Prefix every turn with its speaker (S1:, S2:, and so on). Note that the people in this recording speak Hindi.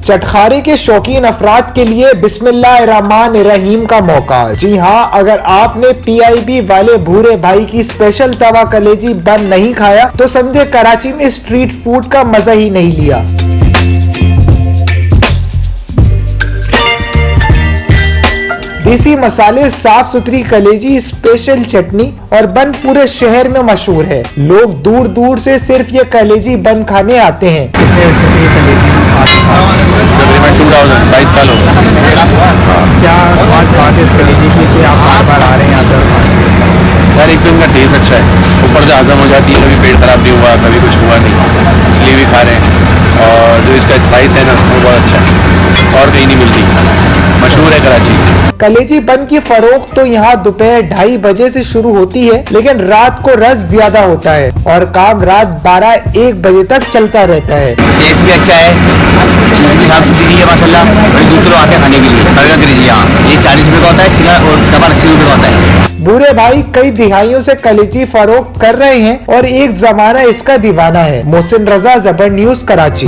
S1: चटखारे के शौकीन अफराद के लिए बिस्मिल्लाहिर्रहमानिर्रहीम का मौका। जी हाँ, अगर आपने PIB वाले भूरे भाई की स्पेशल तवा कलेजी बन नहीं खाया तो समझे कराची में स्ट्रीट फूड का मजा ही नहीं लिया। देसी मसाले, साफ सुथरी कलेजी, स्पेशल चटनी और बन पूरे शहर में मशहूर है। लोग दूर दूर से सिर्फ ये कलेजी बन खाने आते हैं।
S2: तकरीबन 22 साल हो गए।
S3: क्या खास बात है इस कलेजी की कि आप बार बार आ रहे हैं यहाँ पर?
S2: यार एक तो इनका टेस्ट अच्छा है, ऊपर से हजम हो जाती है, कभी पेट खराब नहीं हुआ, कभी कुछ हुआ नहीं, इसलिए भी खा रहे हैं। और जो इसका स्पाइस है ना वो बहुत अच्छा है और कहीं नहीं मिलती, मशहूर है कराची।
S1: कलेजी बन की फरोख्त तो यहाँ दोपहर 2:30 बजे से शुरू होती है, लेकिन रात को रश ज्यादा होता है और काम रात 12-1 बजे तक चलता रहता है।
S2: टेस्ट भी अच्छा है, साफ सुथरी है माशाल्लाह, बड़े दूर दूर आते हैं खाने के लिए। बर्गर कलीजी यहाँ ये 40 रुपए का होता है, सिला और तवा 80 रुपए का होता है।
S1: भूरे भाई कई दिहाइयों से कलेजी फरोख्त कर रहे हैं और एक जमाना इसका दीवाना है। मोहसिन रजा, ज़बर न्यूज़, कराची।